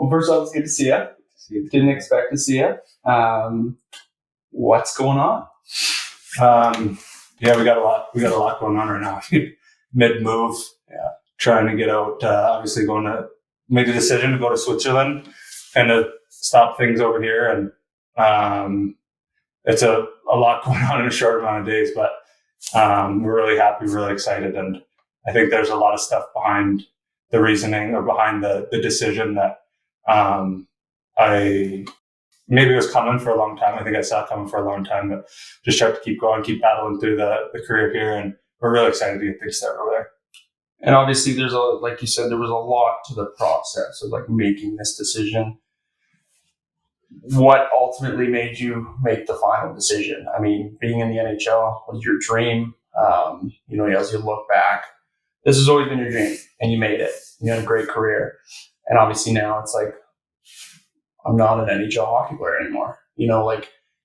Well, first of all, it's good to see you. Didn't expect to see you. What's going on? We got a lot going on right now. Mid move, trying to get out. Obviously, going to make the decision to go to Switzerland and to stop things over here. And it's a lot going on in a short amount of days, but we're really happy, really excited, and I think there's a lot of stuff behind the reasoning or behind the decision that I maybe was coming for a long time. I think I saw it coming for a long time, but just tried to keep going, keep battling through the career here, and we're really excited to get things started over there. And obviously, like you said, there was a lot to the process of like making this decision. What ultimately made you make the final decision? I mean, being in the NHL was your dream. As you look back, this has always been your dream, and you made it. You had a great career, and obviously now it's like, I'm not an NHL hockey player anymore.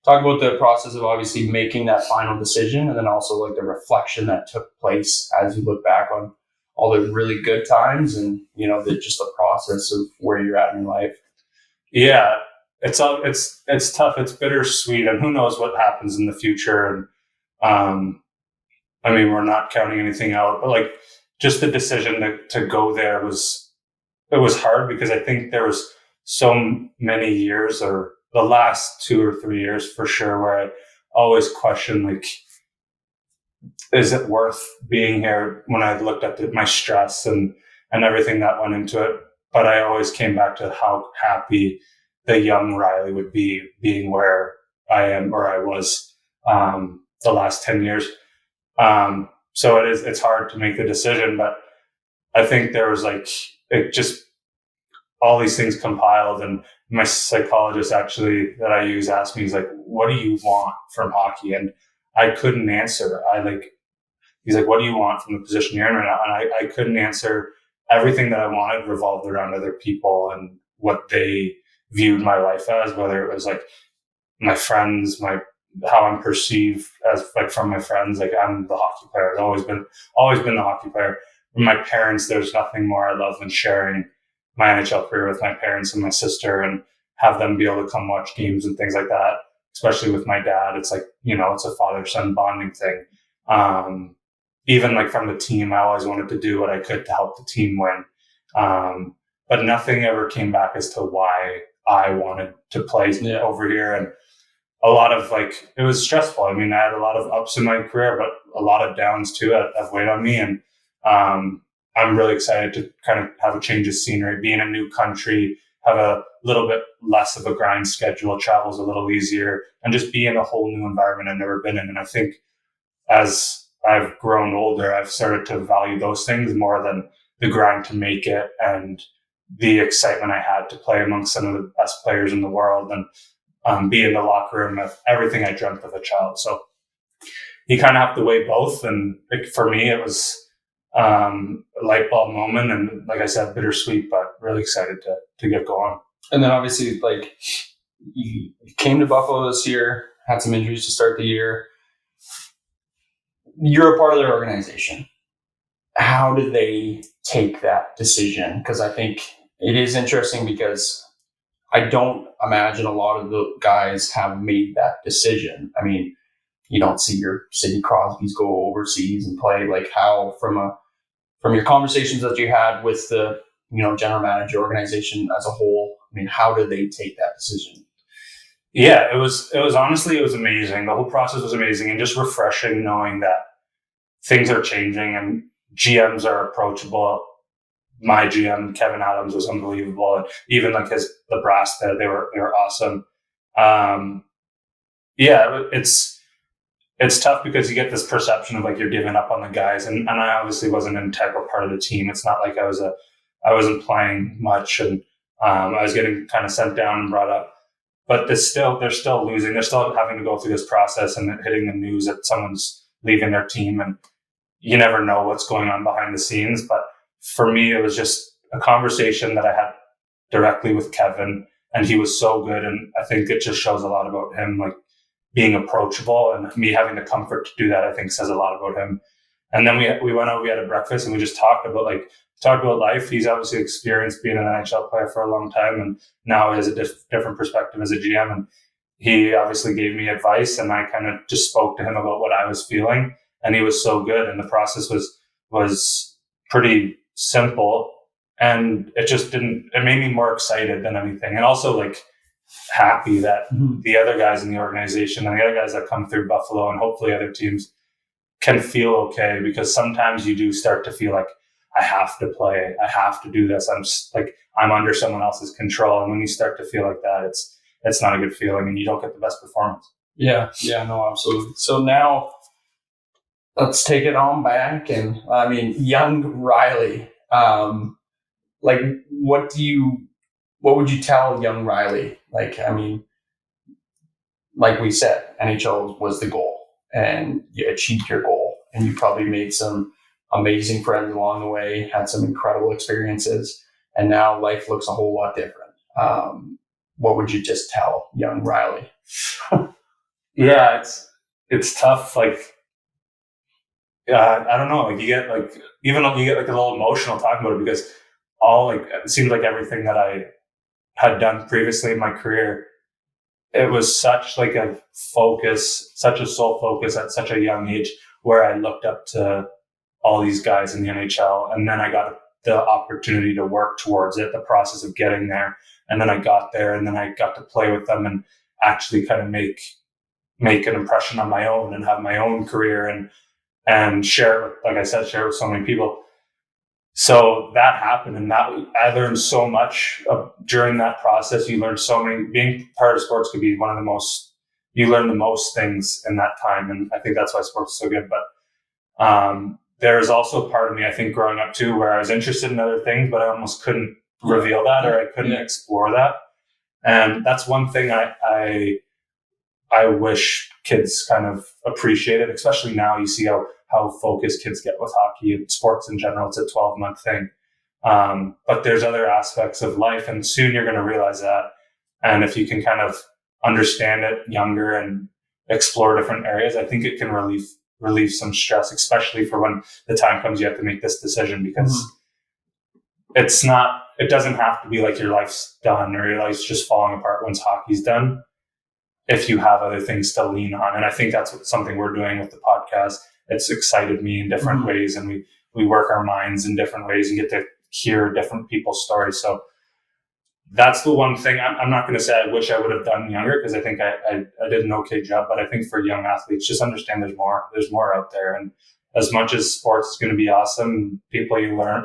Talk about the process of obviously making that final decision, and then also like the reflection that took place as you look back on all the really good times, and just the process of where you're at in your life. Yeah, it's tough. It's bittersweet, and who knows what happens in the future. And we're not counting anything out, but like just the decision to go there was hard, because I think there was so many years, or the last 2 or 3 years for sure, where I always questioned, like, is it worth being here, when I looked at my stress and everything that went into it. But I always came back to how happy the young Riley would be being where I am, or I was the last 10 years. So it's hard to make the decision, but I think there was all these things compiled, and my psychologist actually that I use asked me, he's like, what do you want from hockey? And I couldn't answer. He's like, what do you want from the position you're in right now? And I couldn't answer. Everything that I wanted revolved around other people and what they viewed my life as, whether it was like my friends, how I'm perceived as like from my friends. Like, I'm the hockey player. I've always been the hockey player. From my parents, there's nothing more I love than sharing my NHL career with my parents and my sister, and have them be able to come watch games and things like that. Especially with my dad, it's like, it's a father-son bonding thing. Even like from the team, I always wanted to do what I could to help the team win. But nothing ever came back as to why I wanted to play over here. And a lot of it was stressful. I mean, I had a lot of ups in my career, but a lot of downs too have weighed on me. And I'm really excited to kind of have a change of scenery, be in a new country, have a little bit less of a grind schedule, travel's a little easier, and just be in a whole new environment I've never been in. And I think as I've grown older, I've started to value those things more than the grind to make it and the excitement I had to play amongst some of the best players in the world, and be in the locker room of everything I dreamt of a child. So you kind of have to weigh both. And for me, it was a light bulb moment, and like I said, bittersweet, but really excited to get going. And then obviously, like, you came to Buffalo this year, had some injuries to start the year. You're a part of their organization. How did they take that decision? Because I think it is interesting, because I don't imagine a lot of the guys have made that decision. I mean, you don't see your Sidney Crosbys go overseas and play. Like, how from your conversations that you had with the general manager organization as a whole, I mean, how did they take that decision? Yeah, it was honestly, it was amazing. The whole process was amazing, and just refreshing knowing that things are changing and GMs are approachable. My GM, Kevin Adams, was unbelievable. And even like the brass there, they were awesome. It's tough, because you get this perception of like you're giving up on the guys, and I obviously wasn't an integral part of the team. It's not like I wasn't playing much, and I was getting kind of sent down and brought up. But they're still losing. They're still having to go through this process and hitting the news that someone's leaving their team, and you never know what's going on behind the scenes. But for me, it was just a conversation that I had directly with Kevin, and he was so good. And I think it just shows a lot about him, like being approachable, and me having the comfort to do that, I think says a lot about him. And then we went out, we had a breakfast, and we just talked about like talked about life. He's obviously experienced being an NHL player for a long time, and now he has a different perspective as a GM. And he obviously gave me advice, and I kind of just spoke to him about what I was feeling. And he was so good, and the process was pretty simple, and it made me more excited than anything, and also like happy that the other guys in the organization and the other guys that come through Buffalo and hopefully other teams can feel okay, because sometimes you do start to feel like I have to play, I have to do this. I'm under someone else's control. And when you start to feel like that, it's not a good feeling, and you don't get the best performance. Yeah, no, absolutely. So now let's take it on back. And I mean, young Riley, like what would you tell young Riley? Like, I mean, like we said, NHL was the goal, and you achieved your goal, and you probably made some amazing friends along the way, had some incredible experiences, and now life looks a whole lot different. What would you just tell young Riley? Yeah, it's tough. Like, I don't know. Like you get like a little emotional talking about it, because it seems like everything that I had done previously in my career, it was such like a focus, such a sole focus at such a young age, where I looked up to all these guys in the NHL, and then I got the opportunity to work towards it, the process of getting there, and then I got there, and then I got to play with them and actually kind of make an impression on my own and have my own career and share it, like I said, share it with so many people. So that happened, and that I learned so much during that process. You learn so many. Being part of sports could be one of the most. You learn the most things in that time, and I think that's why sports is so good. But there is also a part of me, I think, growing up too, where I was interested in other things, but I almost couldn't reveal that, or I couldn't explore that. And that's one thing I wish kids kind of appreciated, especially now. You see how focused kids get with hockey and sports in general. It's a 12-month thing. But there's other aspects of life, and soon you're going to realize that. And if you can kind of understand it younger and explore different areas, I think it can relieve some stress, especially for when the time comes you have to make this decision, because it doesn't have to be like your life's done or your life's just falling apart once hockey's done, if you have other things to lean on. And I think that's something we're doing with the podcast. It's excited me in different ways, and we work our minds in different ways and get to hear different people's stories. So that's the one thing. I'm not going to say I wish I would have done younger, because I think I did an okay job. But I think for young athletes, just understand there's more out there. And as much as sports is going to be awesome, people you learn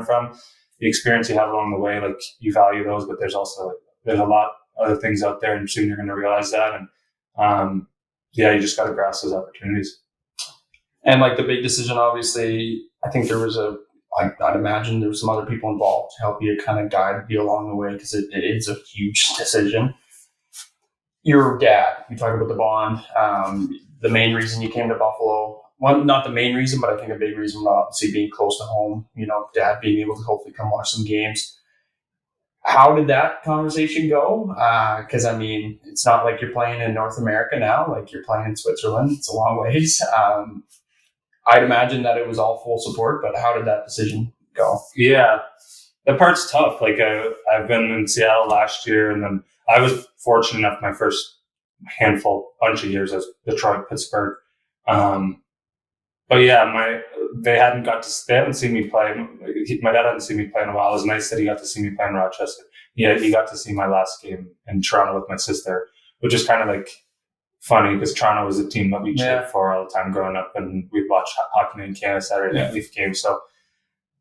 from, the experience you have along the way, like you value those. But there's a lot other things out there, and soon you're going to realize that. And you just got to grasp those opportunities. And like the big decision, obviously, I think there was I'd imagine there was some other people involved to help you kind of guide you along the way, because it is a huge decision. Your dad, you talk about the bond, the main reason you came to Buffalo. Well, not the main reason, but I think a big reason, obviously, being close to home, dad being able to hopefully come watch some games. How did that conversation go? Because, I mean, it's not like you're playing in North America now, like you're playing in Switzerland. It's a long ways. I'd imagine that it was all full support, but how did that decision go? Yeah, that part's tough. Like I've been in Seattle last year, and then I was fortunate enough my first bunch of years as Detroit, Pittsburgh. But yeah, they hadn't seen me play. My dad hadn't seen me play in a while. It was nice that he got to see me play in Rochester. Yeah, he got to see my last game in Toronto with my sister, which is kind of like funny, because Toronto was a team that we cheered for all the time growing up, and we'd watch Hockey Night in Canada Saturday Night Leaf games. So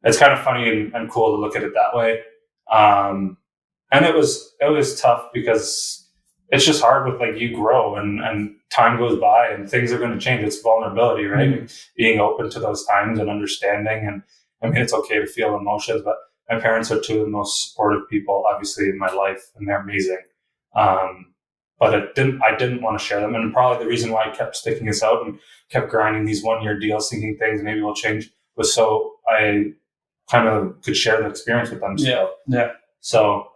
it's kind of funny and cool to look at it that way. And it was tough, because it's just hard with, like, you grow and time goes by and things are going to change. It's vulnerability, right? Mm-hmm. Being open to those times and understanding. And I mean, it's okay to feel emotions, but my parents are two of the most supportive people, obviously, in my life, and they're amazing. But I didn't want to share them. And probably the reason why I kept sticking this out and kept grinding these 1-year deals, thinking things maybe will change, was so I kind of could share the experience with them. Yeah. So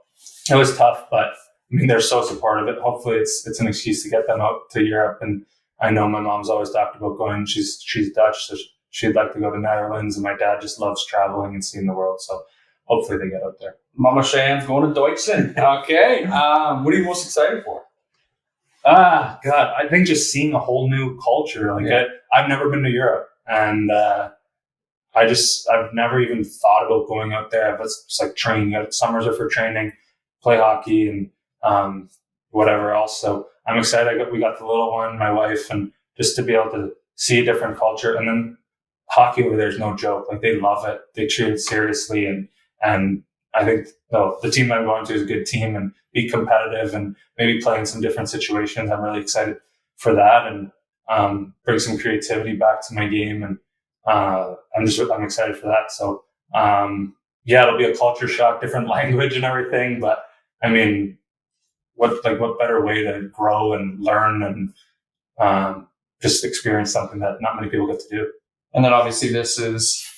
it was tough, but I mean, they're so supportive. Hopefully it's an excuse to get them out to Europe. And I know my mom's always talked about going. She's Dutch, so she'd like to go to Netherlands, and my dad just loves traveling and seeing the world. So hopefully they get out there. Mama Sheahan's going to Deutschland. Okay. What are you most excited for? God, I think just seeing a whole new culture. Like I've never been to Europe, and I've never even thought about going out there. But it's like training. Summers are for training, play hockey, and whatever else. So I'm excited. We got the little one, my wife, and just to be able to see a different culture. And then hockey over there is no joke. Like they love it. They treat it seriously, and I think the team I'm going to is a good team, and be competitive and maybe play in some different situations. I'm really excited for that, and bring some creativity back to my game. And I'm excited for that. So it'll be a culture shock, different language and everything. But I mean, what better way to grow and learn and just experience something that not many people get to do. And then obviously this is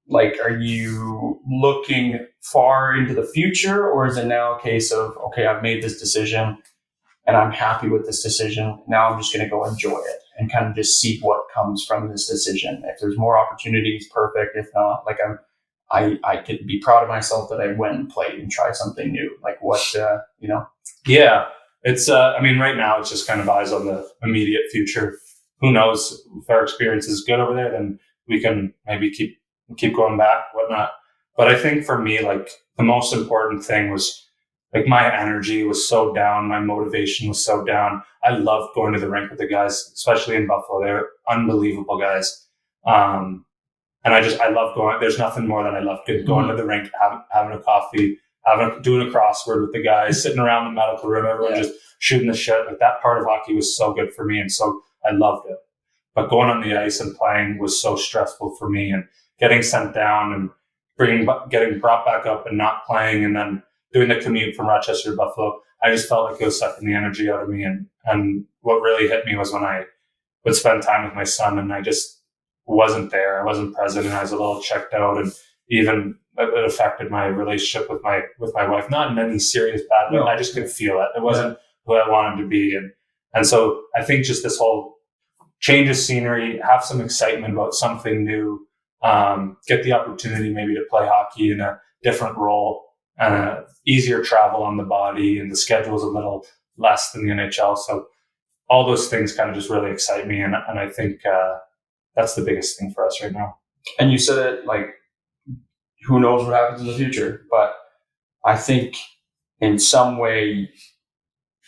like, are you looking far into the future, or is it now a case of, okay, I've made this decision and I'm happy with this decision. Now I'm just going to go enjoy it and kind of just see what comes from this decision. If there's more opportunities, perfect. If not, like I could be proud of myself that I went and played and tried something new. Like what, Yeah, it's, right now it's just kind of eyes on the immediate future. Who knows if our experience is good over there, then we can maybe keep going back, whatnot. But I think for me, like the most important thing was like my energy was so down. My motivation was so down. I loved going to the rink with the guys, especially in Buffalo. They're unbelievable guys. And I love going. There's nothing more than I love going to the rink, having a coffee, doing a crossword with the guys, sitting around the medical room, everyone just shooting the shit. Like that part of hockey was so good for me, and so I loved it. But going on the ice and playing was so stressful for me, and getting sent down and getting brought back up and not playing, and then doing the commute from Rochester to Buffalo, I just felt like it was sucking the energy out of me. And what really hit me was when I would spend time with my son and I just wasn't there. I wasn't present, and I was a little checked out, and even it affected my relationship with my wife, not in any serious bad way. I just could feel it. It wasn't who I wanted to be. And so I think just this whole change of scenery, have some excitement about something new, get the opportunity maybe to play hockey in a different role, easier travel on the body, and the schedule is a little less than the NHL. So all those things kind of just really excite me. And I think that's the biggest thing for us right now. And you said it like, who knows what happens in the future, but I think in some way,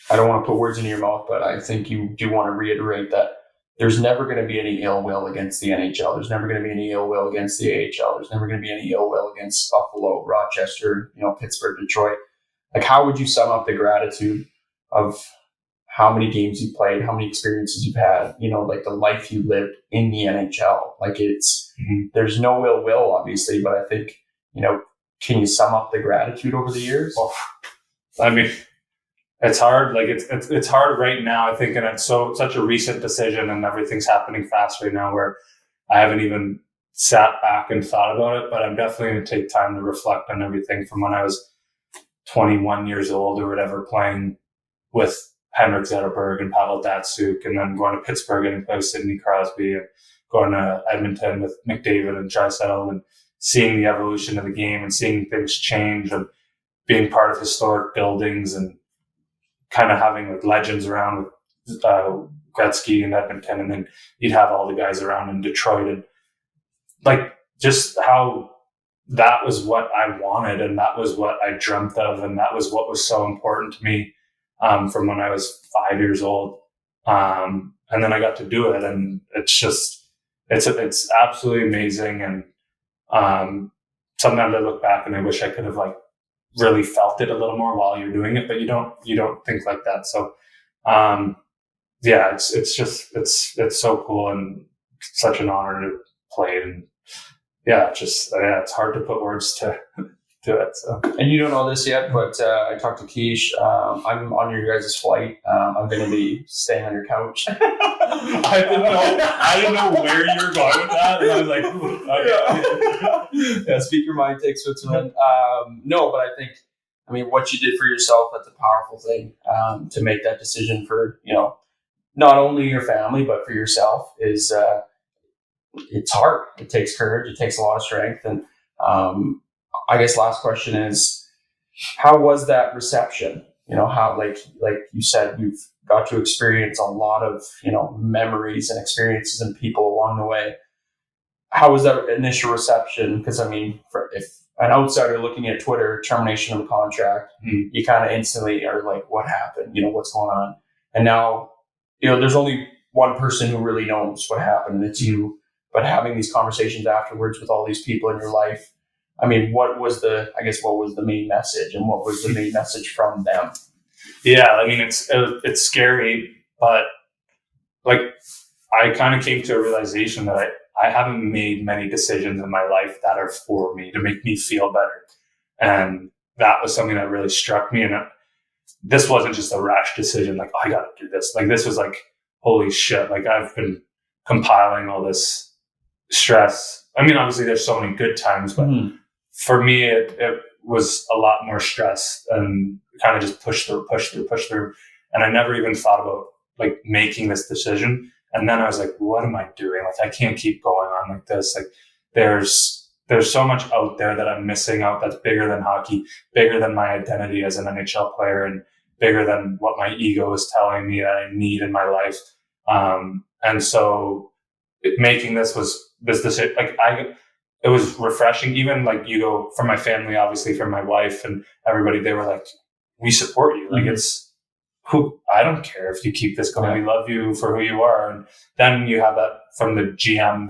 I don't want to put words in your mouth, but I think you do want to reiterate that there's never going to be any ill will against the NHL. There's never going to be any ill will against the AHL. There's never going to be any ill will against Buffalo, Rochester, Pittsburgh, Detroit. Like, how would you sum up the gratitude of how many games you've played, how many experiences you've had, like the life you lived in the NHL? Like there's no ill will, obviously, but I think, can you sum up the gratitude over the years? Oh, I mean, it's hard. Like it's hard right now, I think, and it's such a recent decision, and everything's happening fast right now where I haven't even sat back and thought about it, but I'm definitely going to take time to reflect on everything from when I was 21 years old or whatever, playing with Henrik Zetterberg and Pavel Datsyuk, and then going to Pittsburgh and play with Sidney Crosby, and going to Edmonton with McDavid and Draisaitl, and seeing the evolution of the game and seeing things change, and being part of historic buildings, and kind of having like legends around with Gretzky in Edmonton, and then you'd have all the guys around in Detroit, and like just how that was what I wanted, and that was what I dreamt of, and that was what was so important to me from when I was 5 years old, and then I got to do it, and it's absolutely amazing. And sometimes I look back and I wish I could have like really felt it a little more while you're doing it, but you don't think like that. So it's so cool and such an honor to play. And it's hard to put words to it. So. And you don't know this yet, but I talked to Keish. I'm on your guys' flight. I'm going to be staying on your couch. I didn't know where you were going with that, and I was like, okay. Speak your mind, take Switzerland. No, but I think, what you did for yourself, that's a powerful thing. To make that decision for, not only your family, but for yourself is, it's hard. It takes courage. It takes a lot of strength. And I guess last question is, how was that reception? How, like you said, you've got to experience a lot of, memories and experiences and people along the way. How was that initial reception? Because if an outsider looking at Twitter, termination of the contract, you kind of instantly are like, what happened? What's going on? And now, there's only one person who really knows what happened, and it's you. But having these conversations afterwards with all these people in your life, what was the main message, and what was the main message from them? Yeah, it's scary, but like I kind of came to a realization that I haven't made many decisions in my life that are for me to make me feel better, and that was something that really struck me. And this wasn't just a rash decision, like, I got to do this. Like, this was like, holy shit! Like, I've been compiling all this stress. Obviously, there's so many good times, but for me, it was a lot more stress and kind of just push through. And I never even thought about like making this decision. And then I was like, what am I doing? Like, I can't keep going on like this. Like, there's so much out there that I'm missing out that's bigger than hockey, bigger than my identity as an NHL player, and bigger than what my ego is telling me that I need in my life. And so making this decision, it was refreshing. Even like, you go from my family, obviously from my wife and everybody, they were like, we support you. Like, I don't care if you keep this going. We love you for who you are. And then you have that from the GM.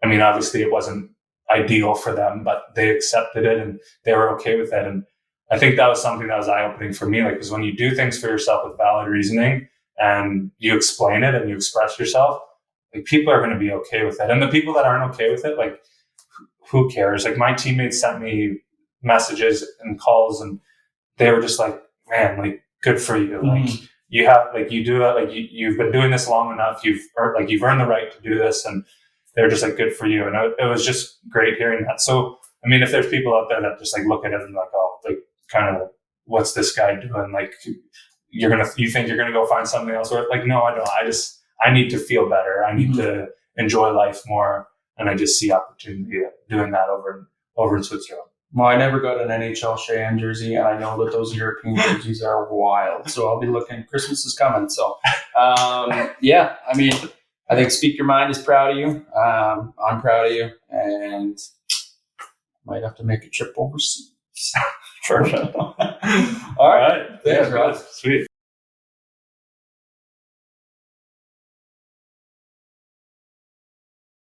Obviously it wasn't ideal for them, but they accepted it and they were okay with it. And I think that was something that was eye-opening for me. Like, because when you do things for yourself with valid reasoning and you explain it and you express yourself, like, people are going to be okay with it. And the people that aren't okay with it, like, who cares? Like, my teammates sent me messages and calls, and they were just like, man, like, good for you. Like, you have, like, you do that. Like, you've been doing this long enough. You've earned the right to do this. And they're just like, good for you. And it was just great hearing that. So, if there's people out there that just like look at it and like, oh, like, kind of, what's this guy doing? Like, you think you're going to go find something else? Or like, no, I don't. I need to feel better. I need to enjoy life more. And I just see opportunity doing that over in Switzerland. Well, I never got an NHL Sheahan jersey, and I know that those European jerseys are wild. So I'll be looking. Christmas is coming. So, yeah, I think Speak Your Mind is proud of you. I'm proud of you, and might have to make a trip overseas. For sure. All right. Thanks, Ross. Sweet.